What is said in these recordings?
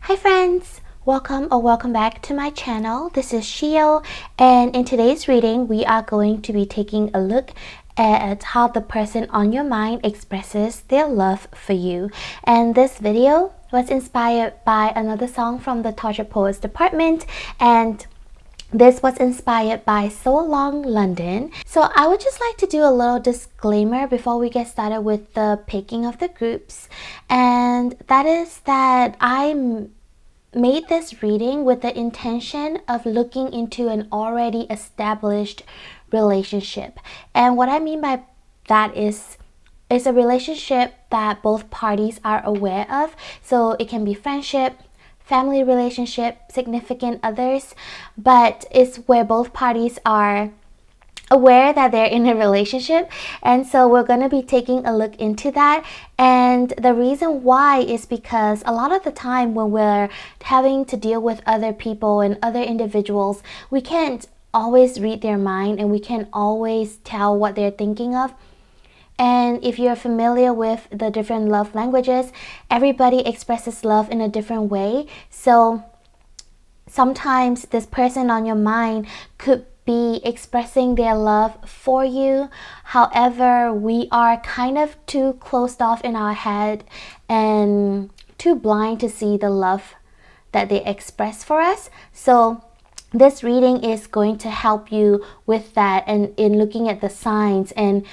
Hi friends! Welcome back to my channel. This is Shio, and in today's reading we are going to be taking a look at how the person on your mind expresses their love for you. And this video was inspired by another song from the Tortured Poets department, and this was inspired by So Long London. So I would just like to do a little disclaimer before we get started with the picking of the groups, and that is that I made this reading with the intention of looking into an already established relationship. And what I mean by that is a relationship that both parties are aware of. So it can be friendship, family relationship, significant others, but it's where both parties are aware that they're in a relationship. And so we're going to be taking a look into that. And the reason why is because a lot of the time when we're having to deal with other people and other individuals, we can't always read their mind and we can't always tell what they're thinking of. And if you're familiar with the different love languages, everybody expresses love in a different way. So sometimes this person on your mind could be expressing their love for you. However, we are kind of too closed off in our head and too blind to see the love that they express for us. So this reading is going to help you with that, and in looking at the signs and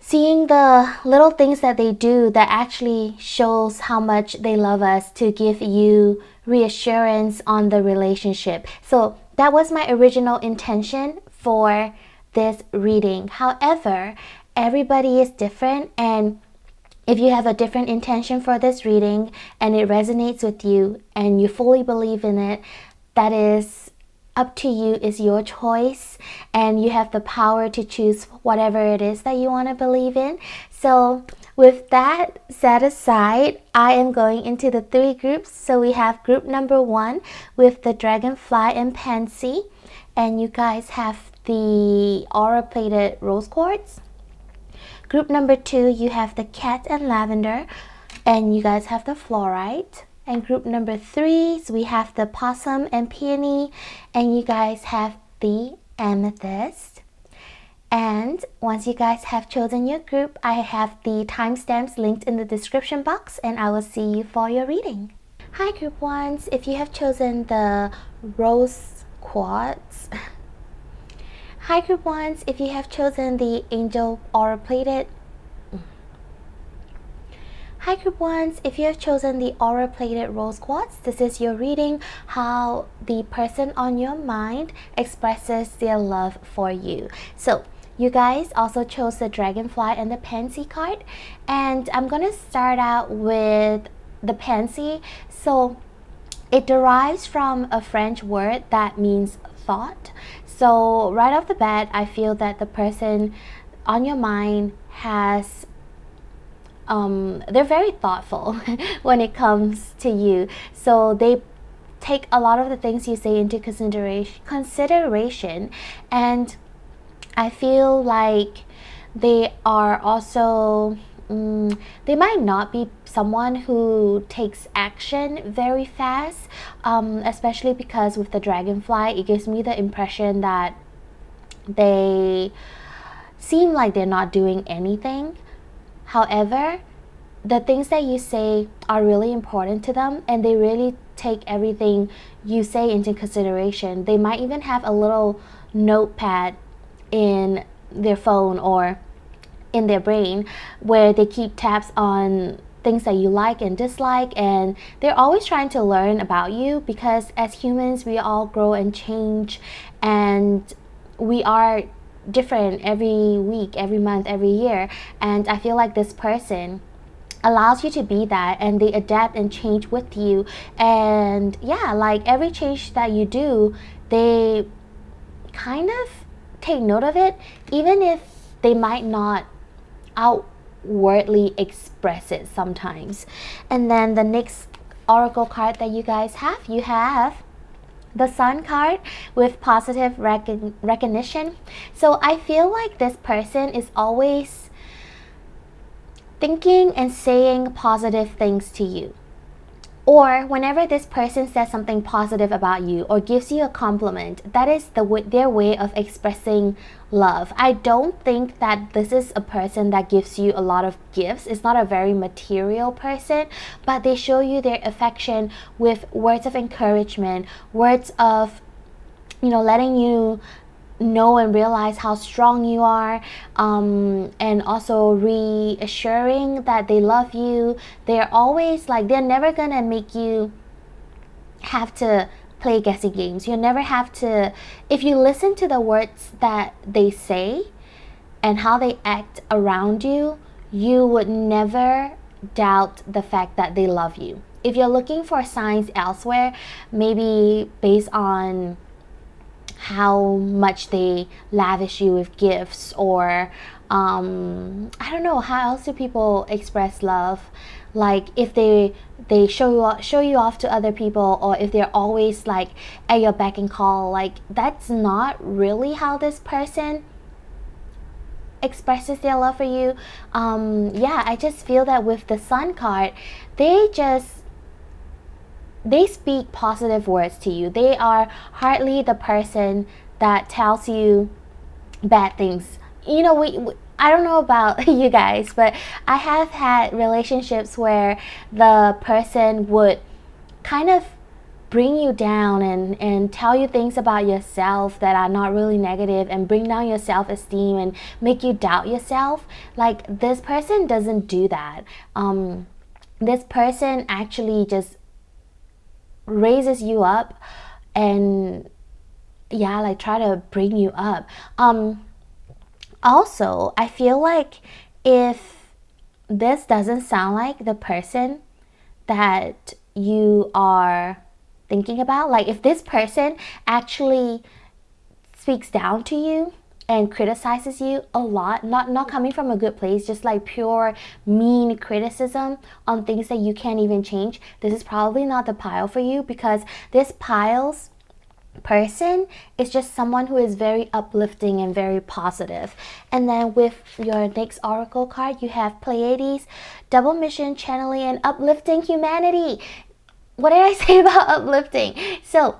seeing the little things that they do that actually shows how much they love us, to give you reassurance on the relationship. So that was my original intention for this reading. However, everybody is different, and if you have a different intention for this reading and it resonates with you and you fully believe in it, that is up to you. Is your choice, and you have the power to choose whatever it is that you want to believe in. So with that set aside, I am going into the three groups. So we have group number 1 with the dragonfly and pansy, and you guys have the aura plated rose quartz. Group number 2, you have the cat and lavender, and you guys have the fluorite. And group number 3, so we have the possum and peony, and you guys have the amethyst. And once you guys have chosen your group, I have the timestamps linked in the description box, and I will see you for your reading. Hi group 1s, if you have chosen the rose quartz. Hi group 1s, if you have chosen the angel aura plated. Hi group 1s, if you have chosen the aura plated rose quartz, this is your reading, how the person on your mind expresses their love for you. So you guys also chose the dragonfly and the pansy card, and I'm gonna start out with the pansy. So it derives from a French word that means thought. So right off the bat, I feel that the person on your mind has they're very thoughtful when it comes to you. So they take a lot of the things you say into consideration, and I feel like they are also they might not be someone who takes action very fast, especially because with the dragonfly, it gives me the impression that they seem like they're not doing anything. However, the things that you say are really important to them, and they really take everything you say into consideration. They might even have a little notepad in their phone or in their brain where they keep tabs on things that you like and dislike, and they're always trying to learn about you, because as humans we all grow and change, and we are different every week, every month, every year. And I feel like this person allows you to be that, and they adapt and change with you. And yeah, like every change that you do, they kind of take note of it, even if they might not outwardly express it sometimes. And then the next oracle card that you guys have, you have the sun card with positive recognition. So I feel like this person is always thinking and saying positive things to you. Or whenever this person says something positive about you or gives you a compliment, that is their way of expressing love. I don't think that this is a person that gives you a lot of gifts. It's not a very material person, but they show you their affection with words of encouragement, words of, letting you know and realize how strong you are, and also reassuring that they love you. They're always like, they're never gonna make you have to play guessing games. You never have to, if you listen to the words that they say and how they act around you, you would never doubt the fact that they love you. If you're looking for signs elsewhere, maybe based on how much they lavish you with gifts, or I don't know, how else do people express love? Like if they show you off to other people, or if they're always like at your beck and call, like that's not really how this person expresses their love for you. Yeah, I just feel that with the Sun card, they speak positive words to you. They are hardly the person that tells you bad things. I don't know about you guys, but I have had relationships where the person would kind of bring you down and tell you things about yourself that are not really negative, and bring down your self-esteem and make you doubt yourself. Like, this person doesn't do that. This person actually just raises you up and like try to bring you up. Also, I feel like if this doesn't sound like the person that you are thinking about, like if this person actually speaks down to you and criticizes you a lot, not coming from a good place, just like pure mean criticism on things that you can't even change, this is probably not the pile for you, because this pile's person is just someone who is very uplifting and very positive. And then with your next oracle card, you have Pleiades, double mission, channeling, and uplifting humanity. What did I say about uplifting? So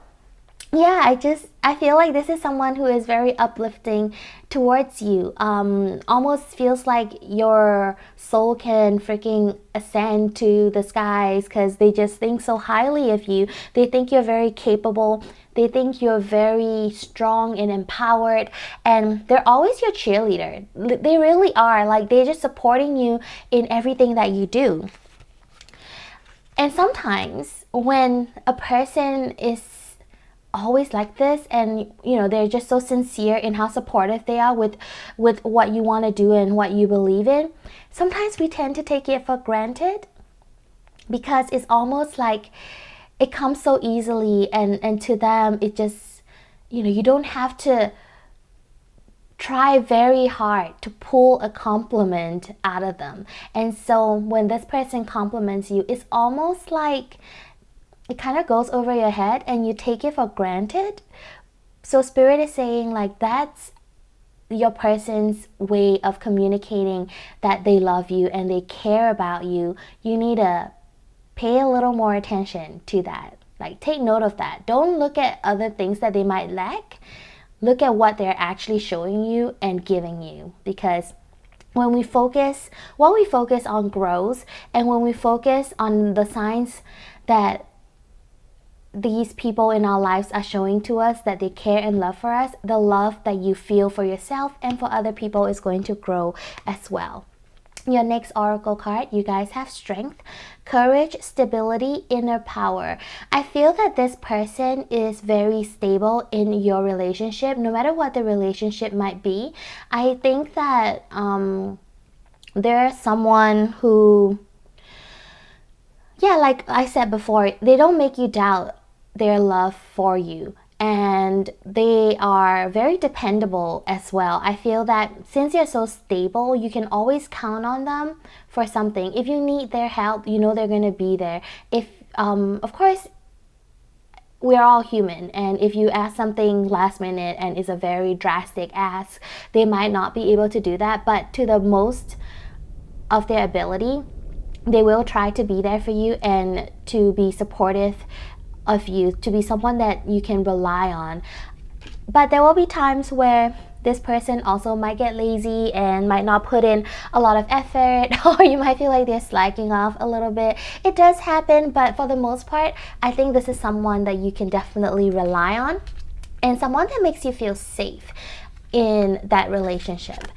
yeah, I feel like this is someone who is very uplifting towards you. Almost feels like your soul can freaking ascend to the skies, because they just think so highly of you. They think you're very capable. They think you're very strong and empowered, and they're always your cheerleader. They really are. Like, they're just supporting you in everything that you do. And sometimes when a person is always like this, and they're just so sincere in how supportive they are with what you want to do and what you believe in, sometimes we tend to take it for granted, because it's almost like it comes so easily, and to them it just, you don't have to try very hard to pull a compliment out of them. And so when this person compliments you, it's almost like it kind of goes over your head and you take it for granted. So Spirit is saying, like, that's your person's way of communicating that they love you and they care about you. You need to pay a little more attention to that. Like, take note of that. Don't look at other things that they might lack. Look at what they're actually showing you and giving you. Because when we focus, what we focus on grows. And when we focus on the signs that these people in our lives are showing to us that they care and love for us, the love that you feel for yourself and for other people is going to grow as well. Your next oracle card, you guys have Strength, Courage, Stability, Inner Power. I feel that this person is very stable in your relationship, no matter what the relationship might be. I think that there's someone who, like I said before, they don't make you doubt their love for you, and they are very dependable as well. I feel that since you're so stable, you can always count on them for something. If you need their help, they're going to be there. If of course, we're all human, and if you ask something last minute and it's a very drastic ask, they might not be able to do that, but to the most of their ability, they will try to be there for you and to be supportive of you, to be someone that you can rely on. But there will be times where this person also might get lazy and might not put in a lot of effort, or you might feel like they're slacking off a little bit. It does happen, but for the most part, I think this is someone that you can definitely rely on, and someone that makes you feel safe in that relationship.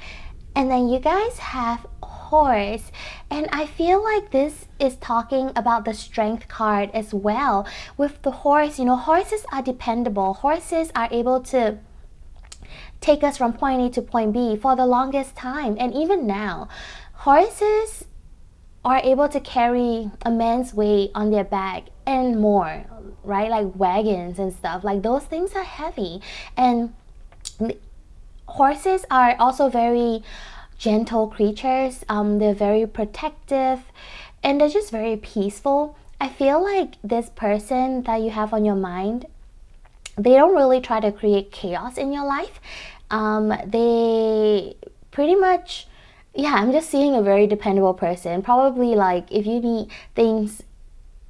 And then you guys have horse, and I feel like this is talking about the strength card as well. With the horse, horses are dependable. Horses are able to take us from point A to point B for the longest time, and even now horses are able to carry immense weight on their back and more, right? Like wagons and stuff, like those things are heavy. And horses are also very gentle creatures. They're very protective, and they're just very peaceful. I feel like this person that you have on your mind, they don't really try to create chaos in your life. They pretty much, I'm just seeing a very dependable person. Probably like if you need things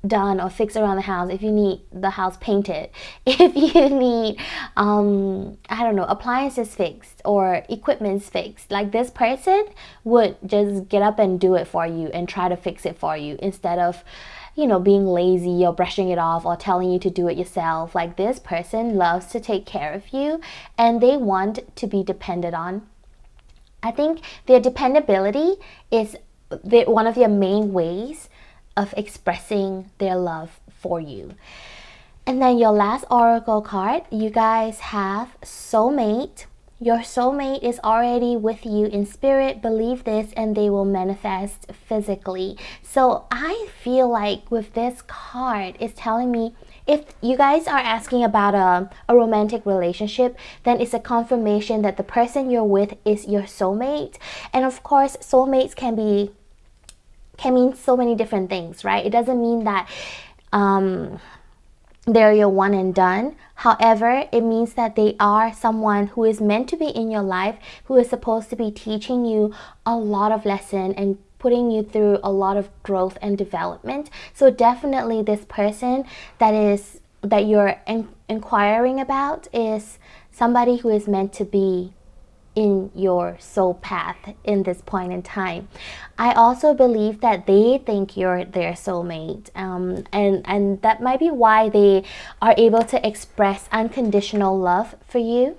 done or fixed around the house, if you need the house painted, if you need I don't know, appliances fixed or equipment's fixed, like this person would just get up and do it for you and try to fix it for you, instead of being lazy or brushing it off or telling you to do it yourself. Like this person loves to take care of you, and they want to be depended on. I think their dependability is one of their main ways of expressing their love for you. And then your last oracle card, you guys have soulmate. Your soulmate is already with you in spirit. Believe this, and they will manifest physically. So I feel like with this card, it's telling me, if you guys are asking about a romantic relationship, then it's a confirmation that the person you're with is your soulmate. And of course, soulmates can mean so many different things, right? It doesn't mean that they're your one and done. However, it means that they are someone who is meant to be in your life, who is supposed to be teaching you a lot of lesson and putting you through a lot of growth and development. So definitely this person that you're inquiring about is somebody who is meant to be in your soul path in this point in time. I also believe that they think you're their soulmate, and that might be why they are able to express unconditional love for you.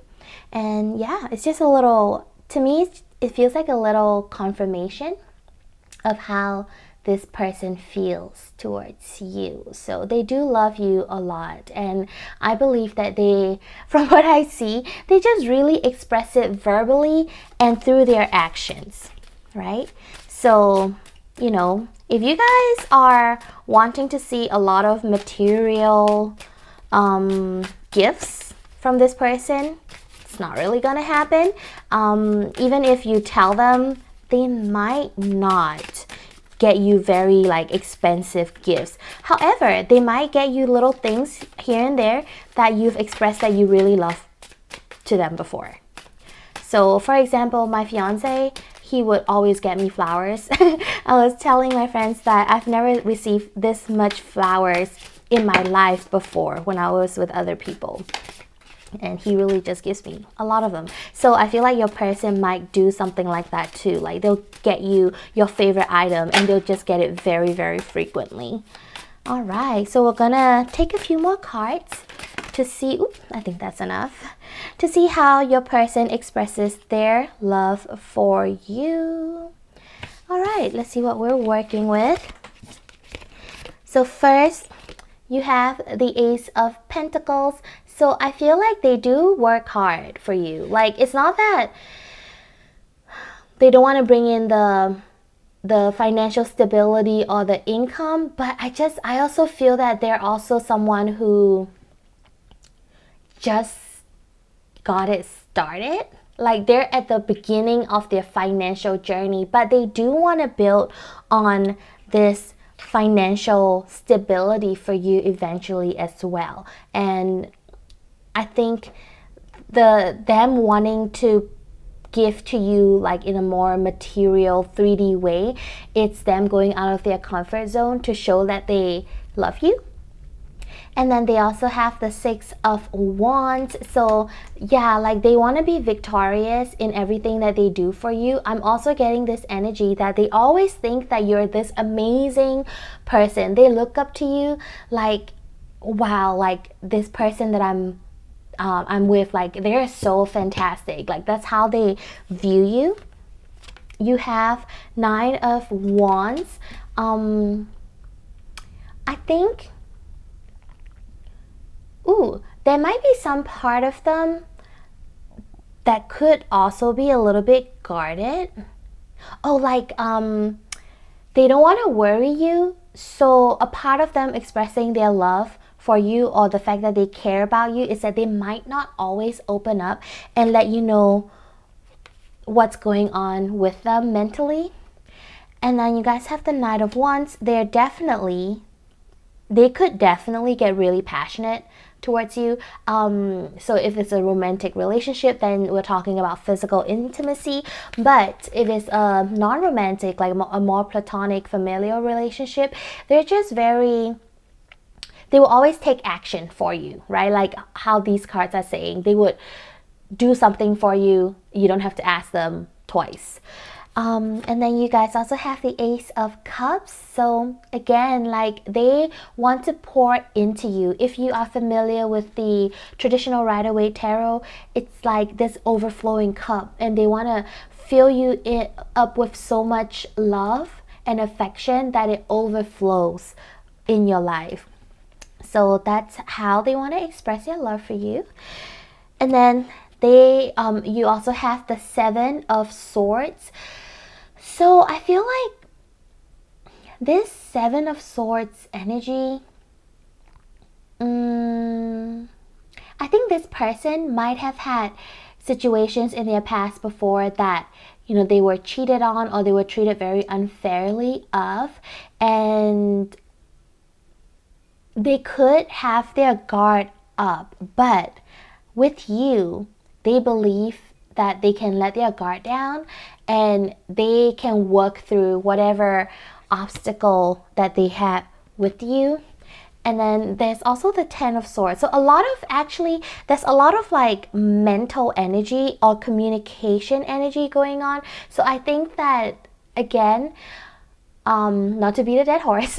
And it's just a little, to me, it feels like a little confirmation of how this person feels towards you. So they do love you a lot, and I believe that they, from what I see, they just really express it verbally and through their actions, right? So if you guys are wanting to see a lot of material gifts from this person, it's not really gonna happen. Even if you tell them, they might not get you very expensive gifts. However, they might get you little things here and there that you've expressed that you really love to them before. So for example, my fiance, he would always get me flowers. I was telling my friends that I've never received this much flowers in my life before when I was with other people. And he really just gives me a lot of them. So I feel like your person might do something like that too. Like they'll get you your favorite item and they'll just get it very, very frequently. All right, so we're gonna take a few more cards to see, I think that's enough, to see how your person expresses their love for you. All right, let's see what we're working with. So first, you have the Ace of Pentacles. So I feel like they do work hard for you. Like it's not that they don't want to bring in the financial stability or the income, but I also feel that they're also someone who just got it started. Like they're at the beginning of their financial journey, but they do want to build on this financial stability for you eventually as well. And I think them wanting to give to you like in a more material 3D way. It's them going out of their comfort zone to show that they love you. And then they also have the Six of Wands. So yeah, like they want to be victorious in everything that they do for you. I'm also getting this energy that they always think that you're this amazing person. They look up to you like, wow, like this person that I'm with, like they're so fantastic. Like that's how they view you. You have Nine of Wands. I think, there might be some part of them that could also be a little bit guarded. Like they don't want to worry you. So a part of them expressing their love for you, or the fact that they care about you, is that they might not always open up and let you know what's going on with them mentally. And then you guys have the Knight of Wands. They could definitely get really passionate towards you. So if it's a romantic relationship, then we're talking about physical intimacy. But if it's a non-romantic, like a more platonic familial relationship, they're just they will always take action for you, right? Like how these cards are saying, they would do something for you. You don't have to ask them twice. And then you guys also have the Ace of Cups. So again, like they want to pour into you. If you are familiar with the traditional Rider-Waite tarot, it's like this overflowing cup, and they want to fill you up with so much love and affection that it overflows in your life. So that's how they want to express their love for you. And then you also have the Seven of Swords. So I feel like this Seven of Swords energy, I think this person might have had situations in their past before that, they were cheated on, or they were treated very unfairly of, and they could have their guard up. But with you, they believe that they can let their guard down and they can work through whatever obstacle that they had with you. And then there's also the Ten of Swords. So there's a lot of like mental energy or communication energy going on. So I think that, again, not to beat a dead horse,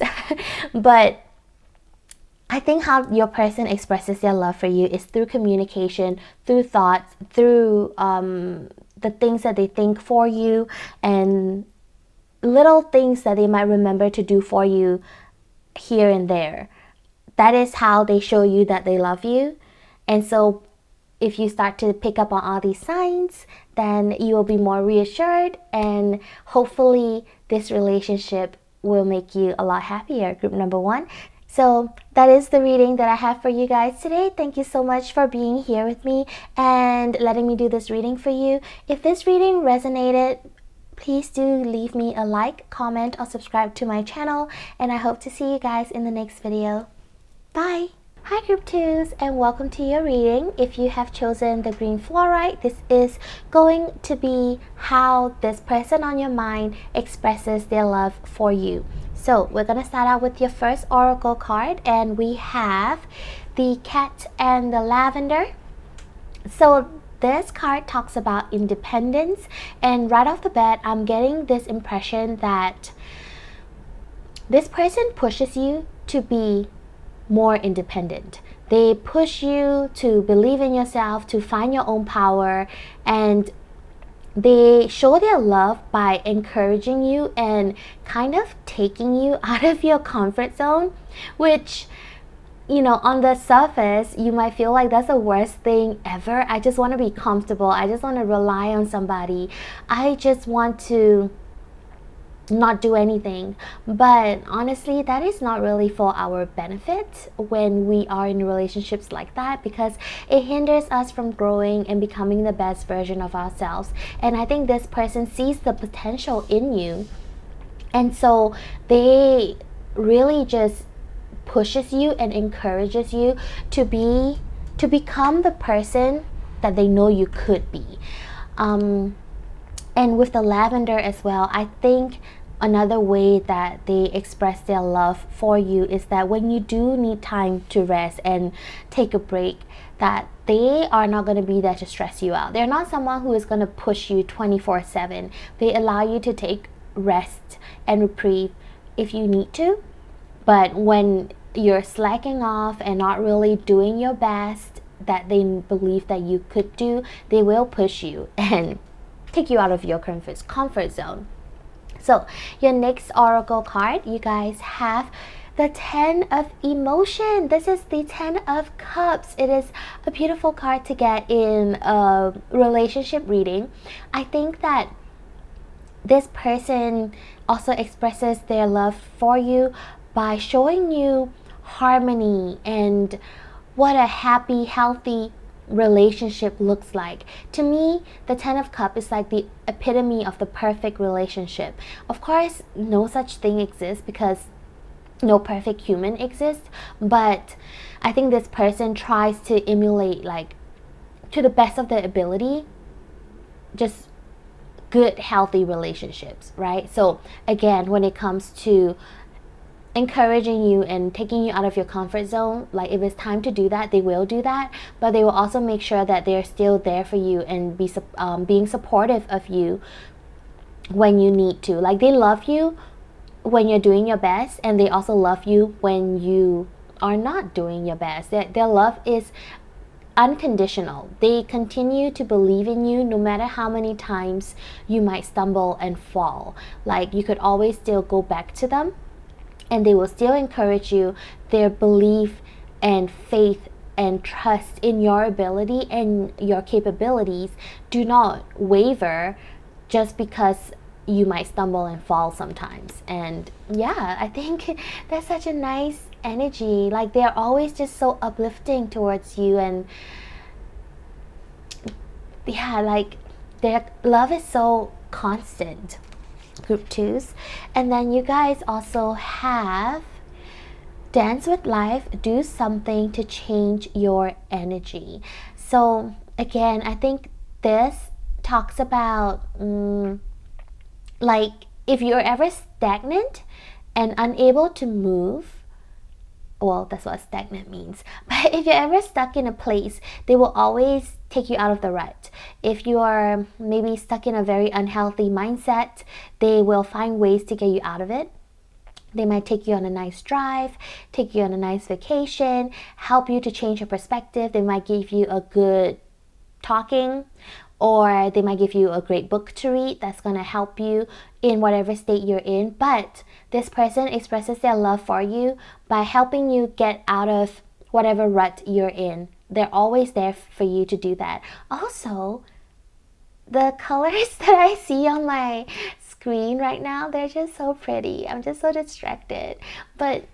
but I think how your person expresses their love for you is through communication, through thoughts, through the things that they think for you, and little things that they might remember to do for you here and there. That is how they show you that they love you. And so if you start to pick up on all these signs, then you will be more reassured, and hopefully this relationship will make you a lot happier, group number 1. So that is the reading that I have for you guys today. Thank you so much for being here with me and letting me do this reading for you. If this reading resonated, please do leave me a like, comment, or subscribe to my channel. And I hope to see you guys in the next video. Bye! Hi group 2s, and welcome to your reading. If you have chosen the green fluorite, this is going to be how this person on your mind expresses their love for you. So we're going to start out with your first oracle card, and we have the Cat and the Lavender. So this card talks about independence, and right off the bat I'm getting this impression that this person pushes you to be more independent. They push you to believe in yourself, to find your own power, and they show their love by encouraging you and kind of taking you out of your comfort zone, which, on the surface, you might feel like that's the worst thing ever. I just want to be comfortable. I just want to rely on somebody. I just want to not do anything. But honestly, that is not really for our benefit when we are in relationships like that, because it hinders us from growing and becoming the best version of ourselves. And I think this person sees the potential in you, and so they really just pushes you and encourages you to become the person that they know you could be. And with the lavender as well, I think another way that they express their love for you is that when you do need time to rest and take a break, that they are not going to be there to stress you out. They're not someone who is going to push you 24/7. They allow you to take rest and reprieve if you need to. But when you're slacking off and not really doing your best that they believe that you could do, they will push you and take you out of your comfort zone. So your next oracle card, you guys have the 10 of emotion. This is the 10 of cups. It is a beautiful card to get in a relationship reading. I think that this person also expresses their love for you by showing you harmony and what a happy, healthy relationship looks like. To me, the 10 of cups is like the epitome of the perfect relationship. Of course, no such thing exists because no perfect human exists, but I think this person tries to emulate, like, to the best of their ability, just good, healthy relationships, right? So again, when it comes to encouraging you and taking you out of your comfort zone, like if it's time to do that, they will do that, but they will also make sure that they're still there for you and being supportive of you when you need to. Like, they love you when you're doing your best, and they also love you when you are not doing your best. Their love is unconditional. They continue to believe in you no matter how many times you might stumble and fall. Like, you could always still go back to them, and they will still encourage you. Their belief and faith and trust in your ability and your capabilities do not waver just because you might stumble and fall sometimes. And yeah, I think that's such a nice energy. Like, they're always just so uplifting towards you, and yeah, like, their love is so constant. Group 2s. And then you guys also have dance with life, do something to change your energy. So again, I think this talks about like, if you're ever stagnant and unable to move, well, that's what stagnant means. But if you're ever stuck in a place, they will always take you out of the rut. If you are maybe stuck in a very unhealthy mindset, they will find ways to get you out of it. They might take you on a nice drive, take you on a nice vacation, help you to change your perspective. They might give you a good talking, or they might give you a great book to read that's going to help you in whatever state you're in. But this person expresses their love for you by helping you get out of whatever rut you're in. They're always there for you to do that. Also, the colors that I see on my screen right now, they're just so pretty. I'm just so distracted. But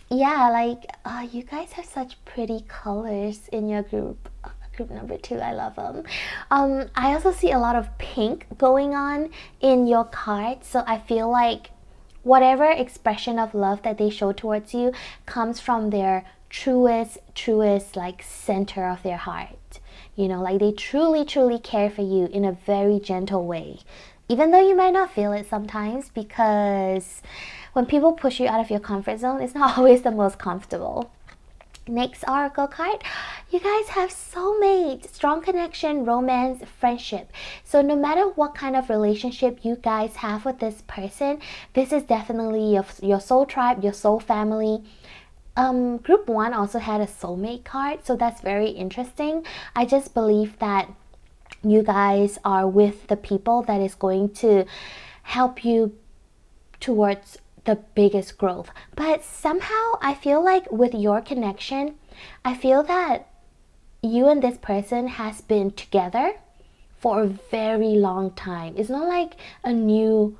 yeah, like, you guys have such pretty colors in your group. Group number 2, I love them. I also see a lot of pink going on in your card, so I feel like whatever expression of love that they show towards you comes from their truest like center of their heart. You know, like, they truly care for you in a very gentle way, even though you might not feel it sometimes, because when people push you out of your comfort zone, it's not always the most comfortable. Next oracle card, you guys have soulmate, strong connection, romance, friendship. So no matter what kind of relationship you guys have with this person, this is definitely your soul tribe, your soul family. Group 1 also had a soulmate card, so that's very interesting. I just believe that you guys are with the people that is going to help you towards the biggest growth. But somehow I feel like with your connection, I feel that you and this person has been together for a very long time. It's not like a new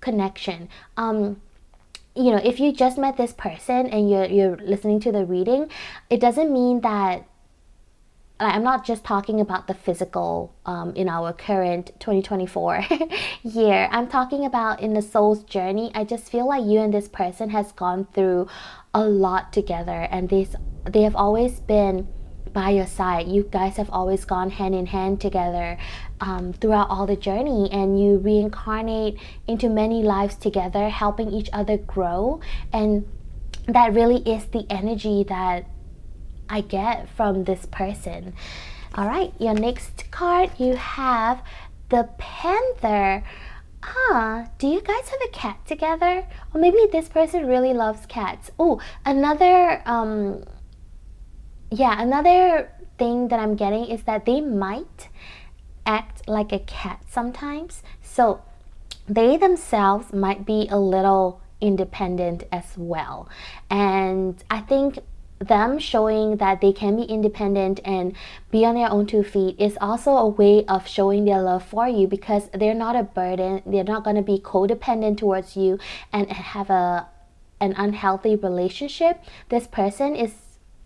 connection. You know, if you just met this person and you're listening to the reading, it doesn't mean that, I'm not just talking about the physical in our current 2024 year. I'm talking about in the soul's journey. I just feel like you and this person has gone through a lot together, and they have always been by your side. You guys have always gone hand in hand together, throughout all the journey, and you reincarnate into many lives together, helping each other grow. And that really is the energy that I get from this person. All right, your next card, you have the Panther. Do you guys have a cat together? Or maybe this person really loves cats. Oh, another another thing that I'm getting is that they might act like a cat sometimes. So they themselves might be a little independent as well. And I think them showing that they can be independent and be on their own 2 feet is also a way of showing their love for you, because they're not a burden. They're not going to be codependent towards you and have an unhealthy relationship. This person is,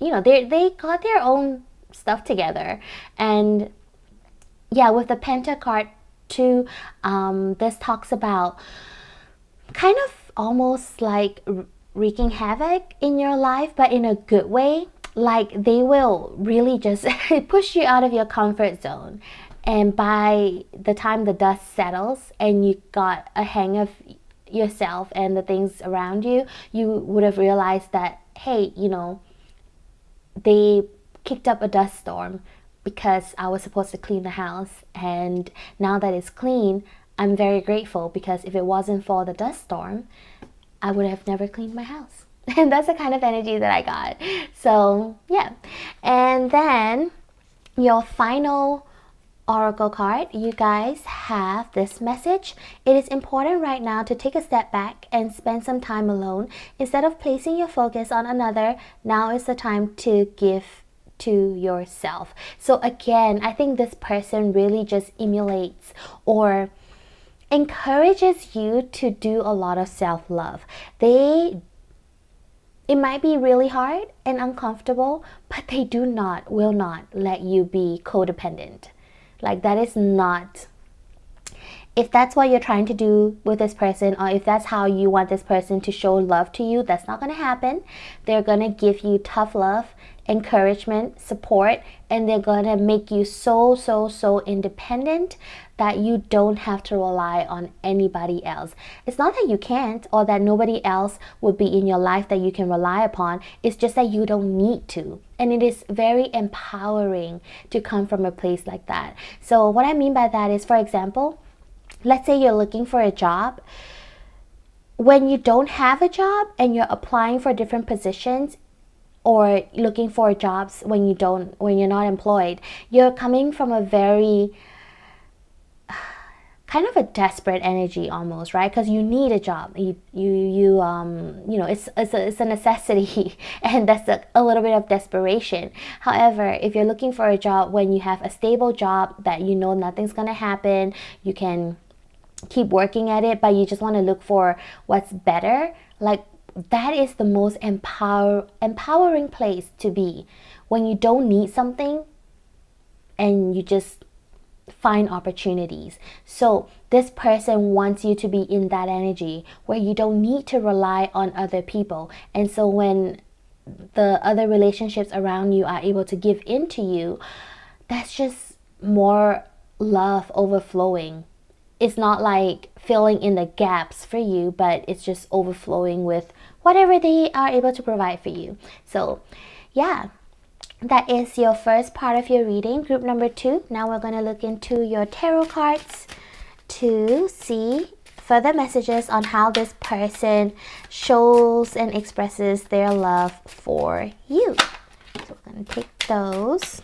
they got their own stuff together. And yeah, with the Penta card too, this talks about kind of almost like wreaking havoc in your life, but in a good way. Like they will really just push you out of your comfort zone, and by the time the dust settles and you got a hang of yourself and the things around you, you would have realized that, hey, they kicked up a dust storm because I was supposed to clean the house, and now that it's clean, I'm very grateful, because if it wasn't for the dust storm, I would have never cleaned my house. And that's the kind of energy that I got. So yeah. And then your final oracle card, you guys have this message. It is important right now to take a step back and spend some time alone. Instead of placing your focus on another, now is the time to give to yourself. So again, I think this person really just emulates or encourages you to do a lot of self-love. It might be really hard and uncomfortable, but they will not let you be codependent. Like that is not, if that's what you're trying to do with this person, or if that's how you want this person to show love to you, that's not going to happen. They're going to give you tough love, encouragement, support, and they're going to make you so independent that you don't have to rely on anybody else. It's not that you can't, or that nobody else would be in your life that you can rely upon. It's just that you don't need to. And it is very empowering to come from a place like that. So what I mean by that is, for example, let's say you're looking for a job. When you don't have a job and you're applying for different positions, or looking for jobs when you're not employed, you're coming from a very kind of a desperate energy almost, right? Because you need a job. It's a necessity, and that's a little bit of desperation. However, if you're looking for a job when you have a stable job that you know nothing's gonna happen, you can keep working at it, but you just want to look for what's better, like that is the most empowering place to be, when you don't need something and you just find opportunities. So this person wants you to be in that energy where you don't need to rely on other people. And so when the other relationships around you are able to give into you, that's just more love overflowing. It's not like filling in the gaps for you, but it's just overflowing with whatever they are able to provide for you. So yeah, that is your first part of your reading, group number 2. Now we're going to look into your tarot cards to see further messages on how this person shows and expresses their love for you. So we're going to take those.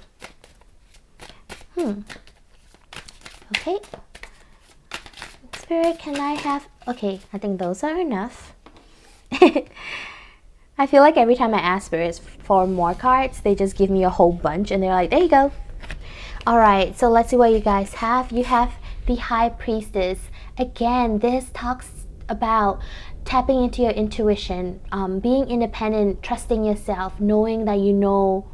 Okay. Spirit, can I have... Okay, I think those are enough. I feel like every time I ask spirits for more cards, they just give me a whole bunch and they're like, there you go. Alright, so let's see what you guys have. You have the High Priestess. Again, this talks about tapping into your intuition, being independent, trusting yourself, knowing that you know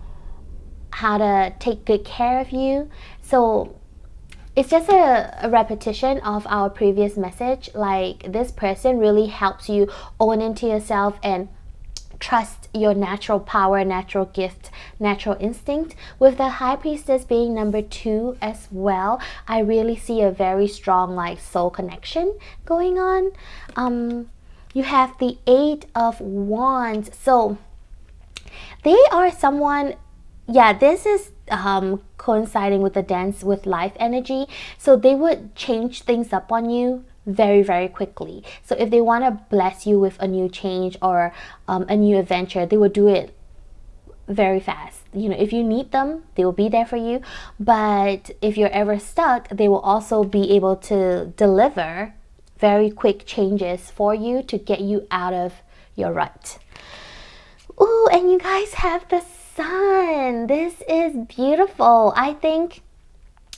how to take good care of you. So it's just a repetition of our previous message. Like, this person really helps you own into yourself and trust your natural power, natural gift natural instinct. With the High Priestess being number 2 as well, I really see a very strong like soul connection going on. You have the 8 of Wands, so they are someone, yeah, this is coinciding with the dance with life energy, so they would change things up on you very, very quickly. So if they want to bless you with a new change or a new adventure, they will do it very fast. You know, if you need them, they will be there for you, but if you're ever stuck, they will also be able to deliver very quick changes for you to get you out of your rut. Ooh, and you guys have the Sun. This is beautiful. I think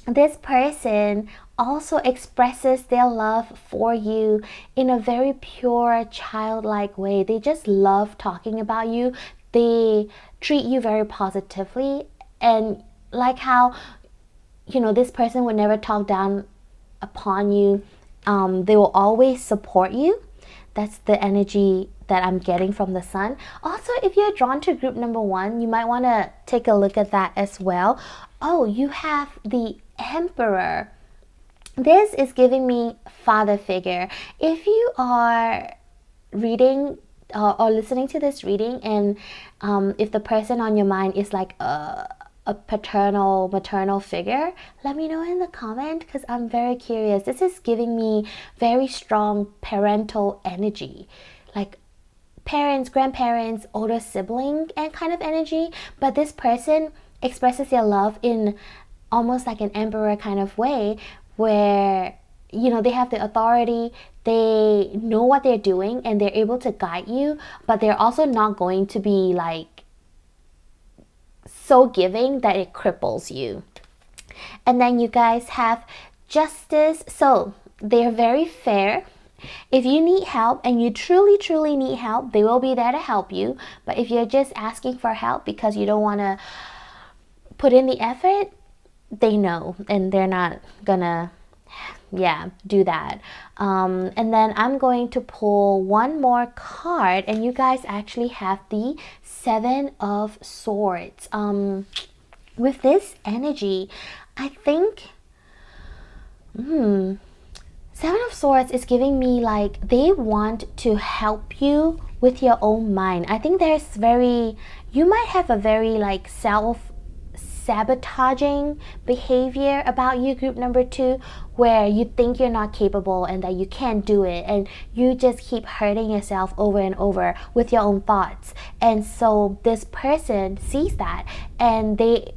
this person also expresses their love for you in a very pure, childlike way. They just love talking about you. They treat you very positively, and like how, you know, this person would never talk down upon you. They will always support you. That's the energy that I'm getting from the Sun. Also, if you're drawn to group number 1, you might want to take a look at that as well. Oh, you have the Emperor. This is giving me father figure. If you are reading or listening to this reading, and if the person on your mind is like a paternal, maternal figure, let me know in the comment, because I'm very curious. This is giving me very strong parental energy, like parents, grandparents, older sibling and kind of energy. But this person expresses their love in almost like an emperor kind of way, where, you know, they have the authority, they know what they're doing, and they're able to guide you, but they're also not going to be like so giving that it cripples you. And then you guys have Justice. So they're very fair. If you need help and you truly need help, they will be there to help you. But if you're just asking for help because you don't want to put in the effort, they know, and they're not gonna do that. And then I'm going to pull one more card, and you guys actually have the 7 of Swords. With this energy, I think 7 of Swords is giving me like they want to help you with your own mind. I think you might have a very like self-sabotaging behavior about you, group number 2, where you think you're not capable and that you can't do it, and you just keep hurting yourself over and over with your own thoughts. And so this person sees that, and they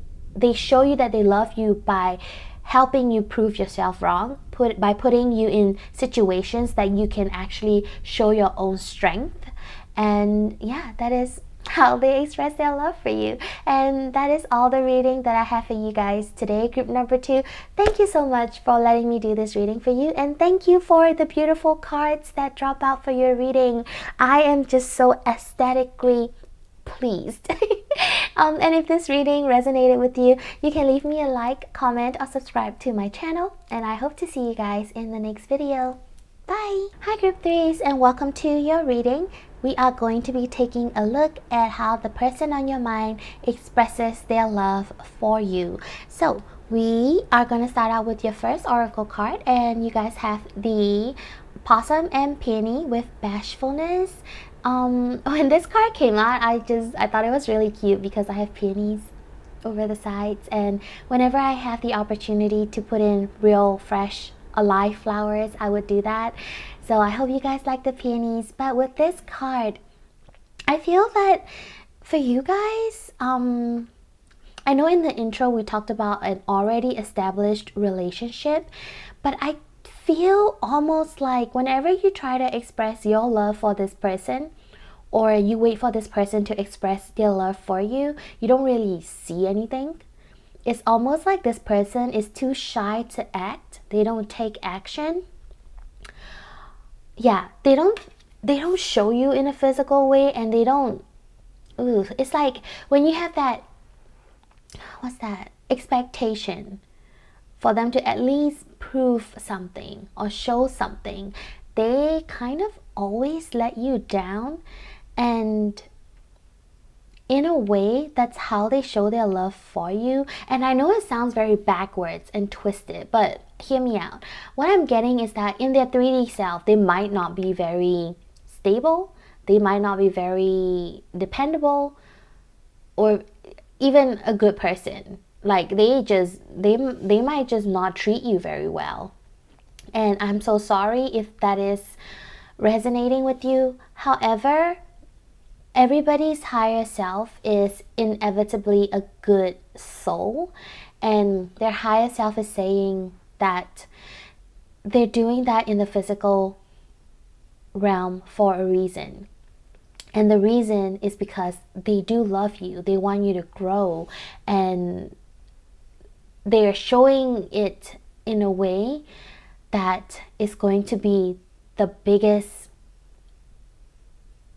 show you that they love you by helping you prove yourself wrong, by putting you in situations that you can actually show your own strength. And yeah, that is how they express their love for you. And that is all the reading that I have for you guys today, group number 2. Thank you so much for letting me do this reading for you, and thank you for the beautiful cards that drop out for your reading. I am just so aesthetically pleased. And if this reading resonated with you, you can leave me a like, comment, or subscribe to my channel, and I hope to see you guys in the next video. Bye! Hi group 3s, and welcome to your reading. We are going to be taking a look at how the person on your mind expresses their love for you. So we are going to start out with your first oracle card, and you guys have the Possum and Peony with Bashfulness. When this card came out, I thought it was really cute because I have peonies over the sides, and whenever I have the opportunity to put in real fresh alive flowers, I would do that. So I hope you guys like the peonies. But with this card, I feel that for you guys, I know in the intro we talked about an already established relationship, but I feel almost like whenever you try to express your love for this person, or you wait for this person to express their love for you, you don't really see anything. It's almost like this person is too shy to act. They don't take action. Yeah, they don't show you in a physical way, and they don't, it's like when you have that, expectation for them to at least prove something or show something, they kind of always let you down. And in a way, that's how they show their love for you. And I know it sounds very backwards and twisted, but hear me out. What I'm getting is that in their 3D self, they might not be very stable, they might not be very dependable, or even a good person. Like they might just not treat you very well. And I'm so sorry if that is resonating with you. However, everybody's higher self is inevitably a good soul, and their higher self is saying that they're doing that in the physical realm for a reason. And the reason is because they do love you. They want you to grow, and they're showing it in a way that is going to be the biggest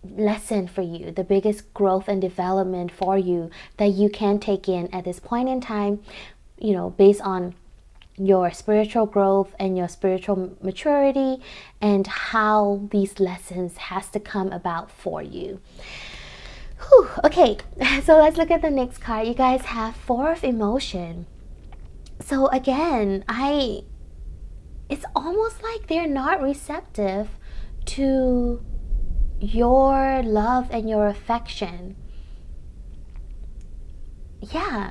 lesson for you, the biggest growth and development for you that you can take in at this point in time, you know, based on your spiritual growth and your spiritual maturity, and how these lessons has to come about for you. Whew, okay, so let's look at the next card. You guys have Four of Emotion. So again, it's almost like they're not receptive to your love and your affection. Yeah,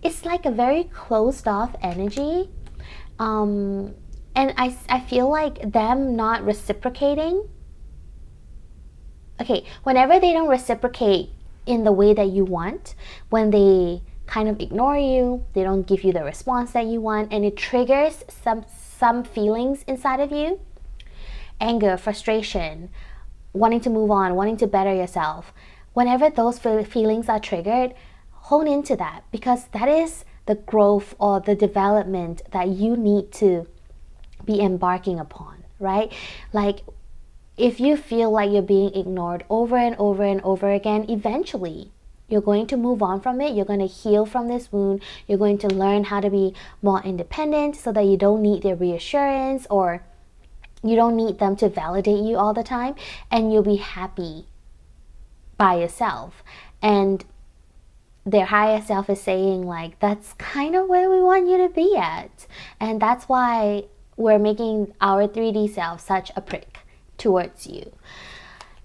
it's like a very closed off energy. And I feel like them not reciprocating. Okay, whenever they don't reciprocate in the way that you want, when they kind of ignore you, they don't give you the response that you want, and it triggers some feelings inside of you, anger, frustration, wanting to move on, wanting to better yourself. Whenever those feelings are triggered, hone into that, because that is the growth or the development that you need to be embarking upon, right? Like, if you feel like you're being ignored over and over and over again, eventually you're going to move on from it. You're going to heal from this wound. You're going to learn how to be more independent so that you don't need their reassurance, or you don't need them to validate you all the time, and you'll be happy by yourself. And their higher self is saying, like, that's kind of where we want you to be at. And that's why we're making our 3D self such a prick towards you.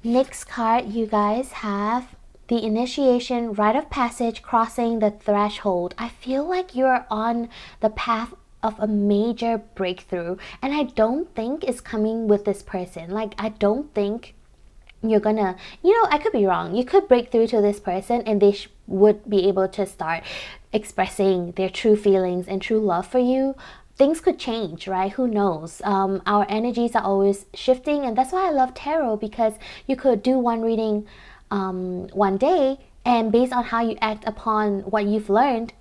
Next card, you guys have the Initiation, Rite of Passage, Crossing the Threshold. I feel like you're on the path of a major breakthrough, and I don't think it's coming with this person. Like, I don't think you're gonna, I could be wrong. You could break through to this person and they would be able to start expressing their true feelings and true love for you. Things could change, right? Who knows? Our energies are always shifting, and that's why I love tarot, because you could do one reading one day, and based on how you act upon what you've learned,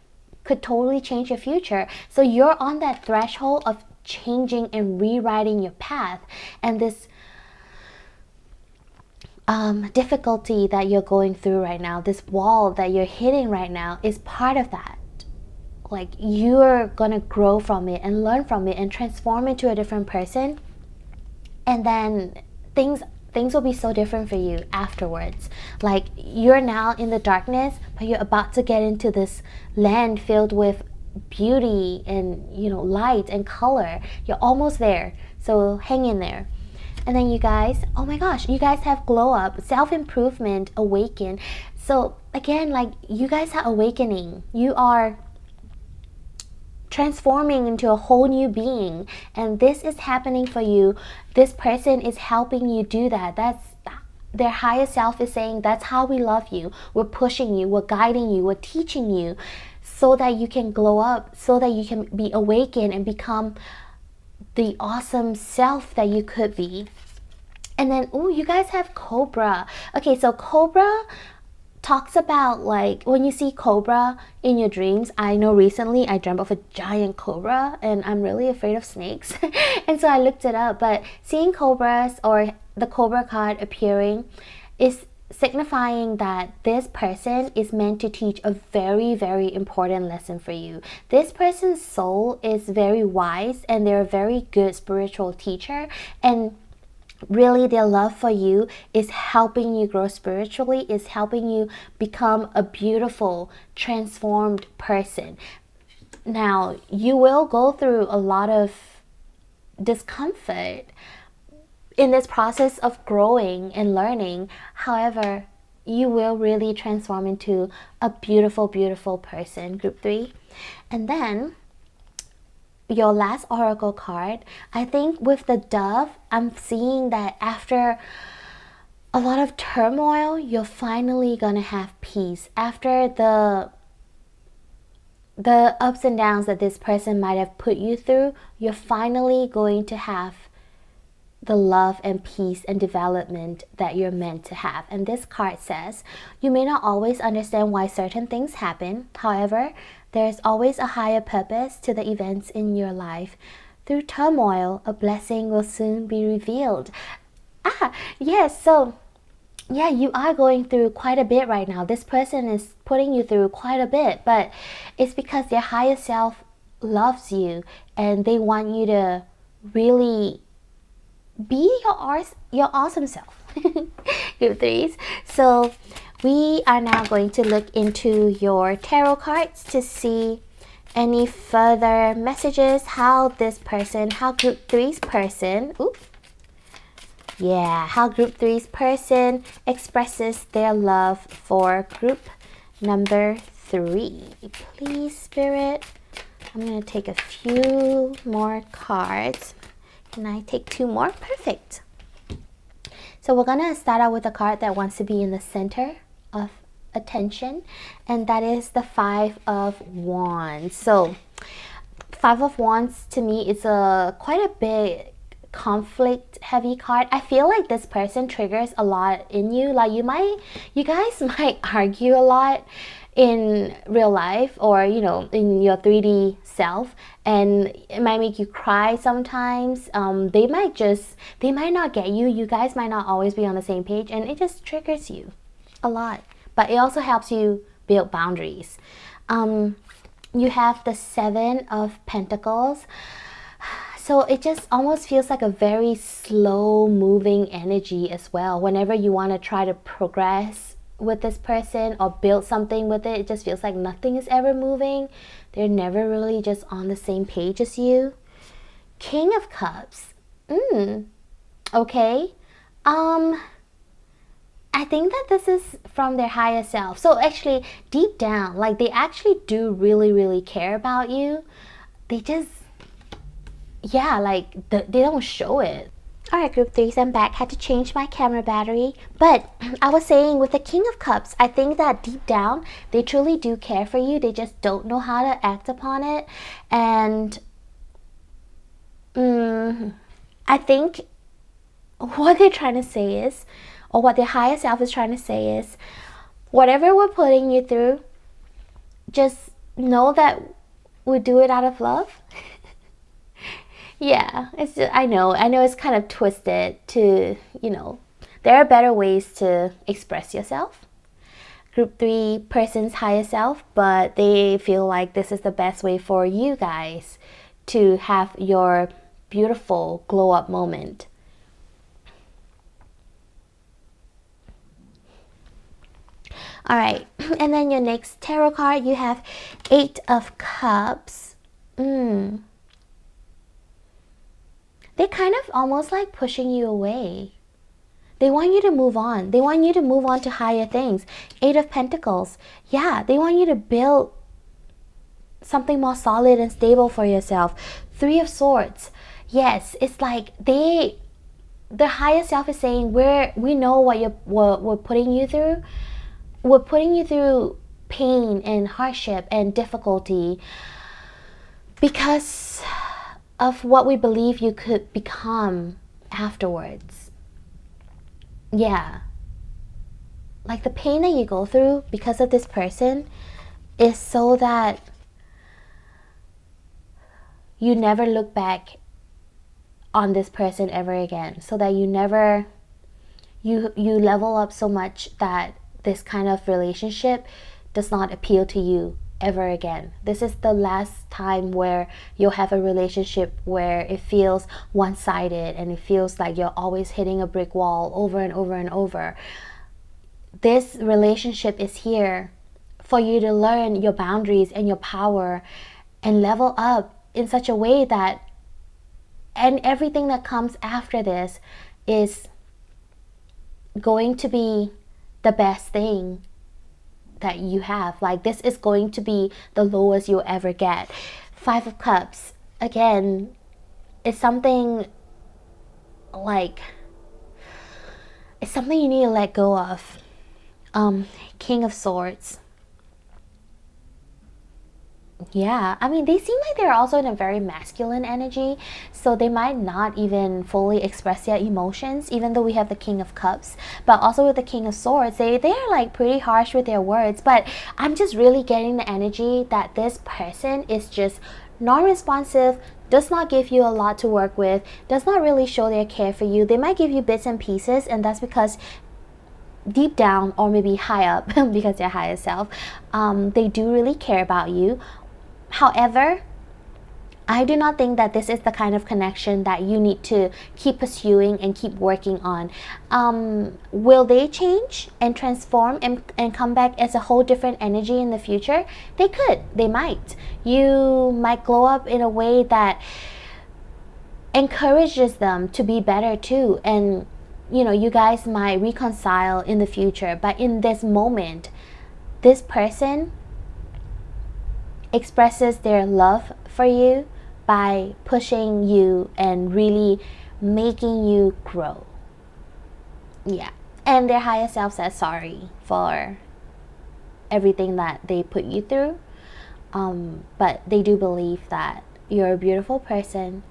could totally change your future. So you're on that threshold of changing and rewriting your path, and this difficulty that you're going through right now, this wall that you're hitting right now, is part of that. Like, you're gonna grow from it and learn from it and transform into a different person, and then things will be so different for you afterwards. Like, you're now in the darkness, but you're about to get into this land filled with beauty and light and color. You're almost there, so hang in there. And then you guys, oh my gosh, you guys have glow up, self-improvement, awaken. So again, like, you guys are awakening. You are transforming into a whole new being, and this is happening for you. This person is helping you do that. That's their higher self is saying, that's how we love you. We're pushing you, we're guiding you, we're teaching you, so that you can glow up, so that you can be awakened and become the awesome self that you could be. And then, oh, you guys have Cobra. Okay, so Cobra talks about, like, when you see Cobra in your dreams. I know recently I dreamt of a giant cobra, and I'm really afraid of snakes. And so I looked it up, but seeing cobras or the Cobra card appearing is signifying that this person is meant to teach a very, very important lesson for you. This person's soul is very wise, and they're a very good spiritual teacher, and really their love for you is helping you grow spiritually, is helping you become a beautiful, transformed person. Now, you will go through a lot of discomfort in this process of growing and learning. However, you will really transform into a beautiful, beautiful person, group 3. And then your last oracle card, I think with the dove, I'm seeing that after a lot of turmoil, you're finally gonna have peace. After the ups and downs that this person might have put you through, you're finally going to have the love and peace and development that you're meant to have. And this card says, you may not always understand why certain things happen. However, there's always a higher purpose to the events in your life. Through turmoil, a blessing will soon be revealed. Yes, so yeah, you are going through quite a bit right now. This person is putting you through quite a bit, but it's because their higher self loves you and they want you to really be your awesome self. Group 3s. So we are now going to look into your tarot cards to see any further messages, how this person, how group 3's person, how group 3's person expresses their love for group number 3. Please, Spirit. I'm going to take a few more cards. Can I take 2 more? Perfect. So we're going to start out with a card that wants to be in the center of attention, and that is the 5 of Wands. So 5 of Wands to me is quite a big conflict heavy card. I feel like this person triggers a lot in you. Like you guys might argue a lot in real life, or in your 3D self, and it might make you cry sometimes. They might not get you. You guys might not always be on the same page, and it just triggers you a lot. But it also helps you build boundaries. You have the 7 of Pentacles. So it just almost feels like a very slow moving energy as well. Whenever you want to try to progress with this person or build something with it, it just feels like nothing is ever moving. They're never really just on the same page as you. King of Cups. Okay. I think that this is from their higher self. So actually, deep down, like they actually do really, really care about you. They just, they don't show it. Alright, group 3s, I'm back. Had to change my camera battery. But I was saying, with the King of Cups, I think that deep down, they truly do care for you. They just don't know how to act upon it. And I think what they're trying to say is, or what their higher self is trying to say is, whatever we're putting you through, just know that we do it out of love. Yeah, I know it's kind of twisted to, there are better ways to express yourself. Group 3 person's higher self, but they feel like this is the best way for you guys to have your beautiful glow up moment. Alright, and then your next tarot card, you have 8 of Cups. They're kind of almost like pushing you away. They want you to move on. They want you to move on to higher things. 8 of Pentacles. Yeah, they want you to build something more solid and stable for yourself. 3 of Swords. Yes, it's like the higher self is saying, we know what we're putting you through. We're putting you through pain and hardship and difficulty because of what we believe you could become afterwards. Yeah. Like the pain that you go through because of this person is so that you never look back on this person ever again. So that you never, you level up so much that this kind of relationship does not appeal to you ever again. This is the last time where you'll have a relationship where it feels one-sided and it feels like you're always hitting a brick wall over and over and over. This relationship is here for you to learn your boundaries and your power and level up in such a way that, and everything that comes after this is going to be the best thing that you have. Like, this is going to be the lowest you'll ever get. 5 of Cups, again, is something like, it's something you need to let go of. King of Swords. Yeah, I mean, they seem like they're also in a very masculine energy, so they might not even fully express their emotions, even though we have the King of Cups. But also with the King of Swords, they're like pretty harsh with their words. But I'm just really getting the energy that this person is just non-responsive, does not give you a lot to work with, does not really show their care for you. They might give you bits and pieces, and that's because deep down, or maybe high up, because they're higher self, they do really care about you. However, I do not think that this is the kind of connection that you need to keep pursuing and keep working on. Will they change and transform and come back as a whole different energy in the future? They could. They might. You might glow up in a way that encourages them to be better too. And, you know, you guys might reconcile in the future. But in this moment, this person expresses their love for you by pushing you and really making you grow. Yeah. And their higher self says sorry for everything that they put you through. But they do believe that you're a beautiful person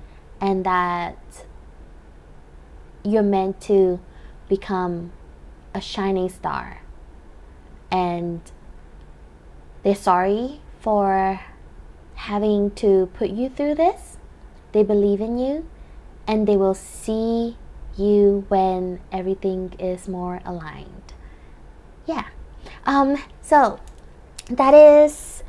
and that you're meant to become a shining star. And they're sorry for having to put you through this. They believe in you, and they will see you when everything is more aligned. Yeah. So that is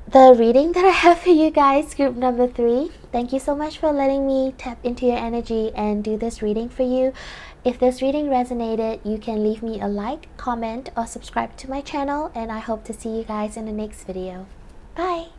the reading that I have for you guys, group number 3. Thank you so much for letting me tap into your energy and do this reading for you. If this reading resonated, you can leave me a like, comment, or subscribe to my channel, and I hope to see you guys in the next video. Bye!